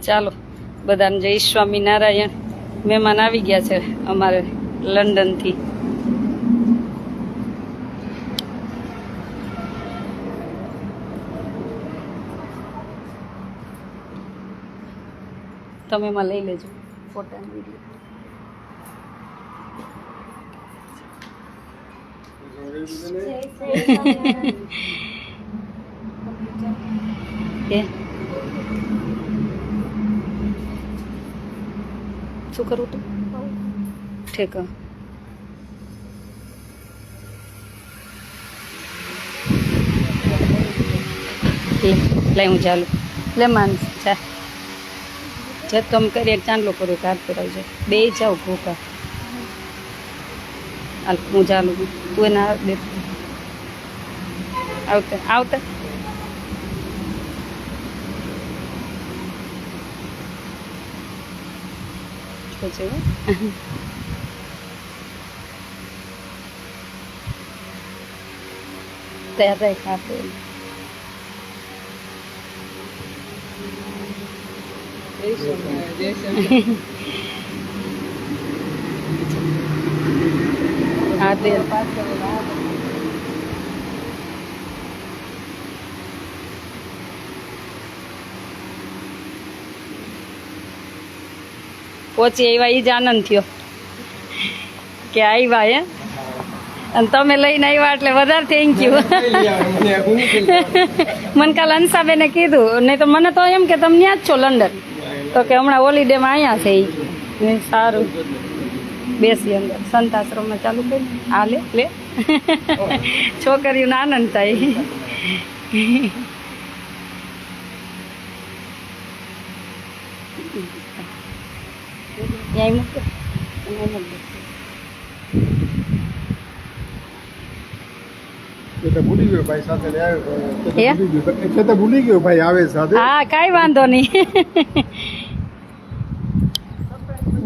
ચાલો બધાને જય સ્વામિનારાયણ. મહેમાન આવી ગયા છે અમારે લંડનથી. તમે એમાં લઈ લેજો ફોટા અને વિડીયો. શું કરવું તું ઠીક લઈ હું ચાલુ લે માનસ ચા જત કમ કરી એક ચાંદલો કર્યો કાઢ કરાવજો બે જાવ ભૂખા હાલ હું ચાલુ તું એના દે આવતા આવતા તૈયાર રહે ખાતે હા તે પહોંચી આવ્યા એ જ આનંદ થયો કે આવ્યા હે અને તમે લઈને આવ્યા એટલે વધારે થેન્ક યુ. મને કાલ હંસાબેને કીધું નહીં તો મને તો એમ કે તમે ત્યાં જ છો લંડન તો કે હમણાં હોલિડેમાં અહીંયા છે એ સારું બેસી અંદર સંતાશ્રમમાં ચાલુ કરી આ લે લે છોકરીઓને આનંદ થાય. ત્યાં મૂકો ભૂલી ગયો ભાઈ સાથે ભૂલી ગયો ભાઈ આવે સાથે. હા કાંઈ વાંધો નહીં.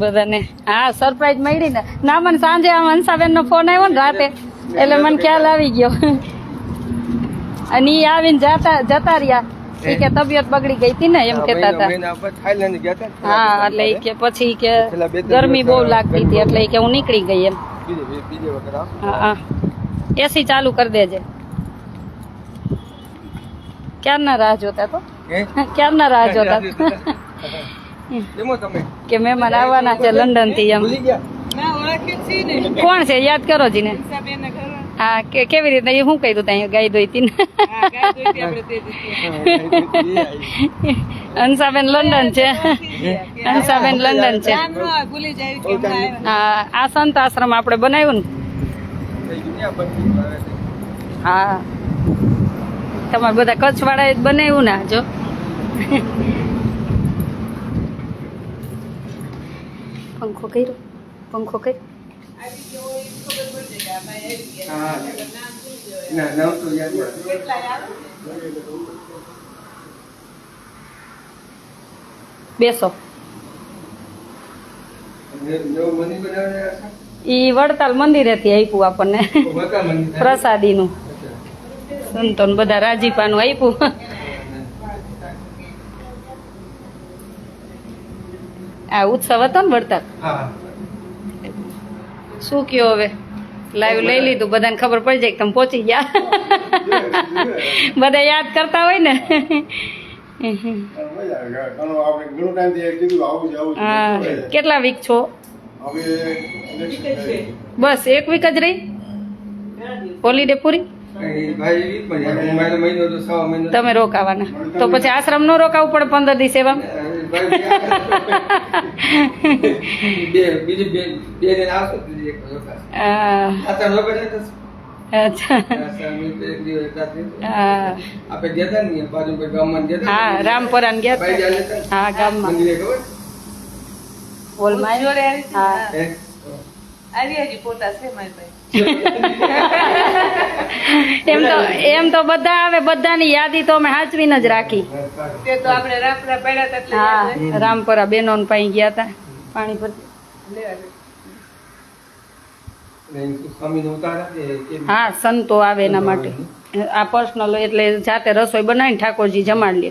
બધાને હા સરપ્રાઈઝ મળી ને ના મને સાંજે આમ હંસાબેન નો ફોન આવ્યો ને રાતે એટલે મને ખ્યાલ આવી ગયો અને એ આવીને જતા રહ્યા એ કે તબિયત બગડી ગઈ હતી ને એમ કેતા હતા. હા એટલે એ કે પછી કે ગરમી બહુ લાગતી હતી એટલે કે હું નીકળી ગઈ એમ. હા એસી ચાલુ કરી દેજે. ક્યારના રાહ જોતા તો ક્યારના રાહ જોતા કે મહેમાન આવવાના છે લંડન થી એમ. કોણ છે યાદ કરો જીને. હા કેવી રીતે એ શું કર્યું ત્યાં ગાય દોઈતી ને. હંસાબેન લંડન છે. હંસાબેન લંડન છે. હા આ સંત આશ્રમ આપણે બનાવ્યું ને. હા તમારે બધા કચ્છ વાળા બનાવ્યું ને જો. પંખો કર્યો પંખો કર્યો. બેસો. ઈ વડતાલ મંદિરેથી આપ્યું આપણને પ્રસાદી નું. સંતો બધા રાજીપાનું આપ્યું. આ ઉત્સવ હતો ને વડતાલ. શું કયો હવે લાઈવ લઈ લીધું બધાને ખબર પડી જાય કે તમે પહોંચી ગયા. બધા યાદ કરતા હોય ને. હા કેટલા વીક છો. બસ એક વીક જ રહી હોલીડે પૂરી. તમે રોકાવાના તો પછી આશ્રમ નો રોકાવું પડે 15 દિવસ એવા. હા રામપરા ગયા. હા ગામમાં એમ તો બધા આવે બધાની યાદી તો અમે સાચવીને જ રાખી. હા રામપરા બેનો પાસે ગયા હતા પાણી ભરતી. હા સંતો આવે એના માટે આ પર્સનલ એટલે જાતે રસોઈ બનાવીને ઠાકોરજી જમાડ લે.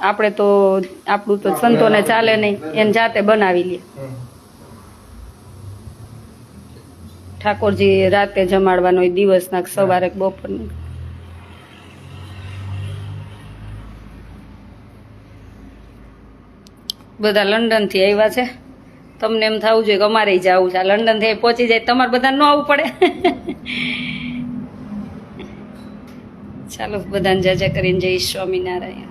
આપણે તો આપણું તો સંતોને ચાલે નહીં, એને જાતે બનાવી લે. ઠાકોરજી રાતે જમાડવાનો હોય, દિવસના સવારે બપોરના. બધા લંડન થી આવ્યા છે. તમને એમ થવું જોઈએ કે અમારે જવું છે, લંડન થી પહોંચી જાય તમારે બધા ન આવવું પડે. ચાલો બધાને જય જય કરીને જય સ્વામિનારાયણ.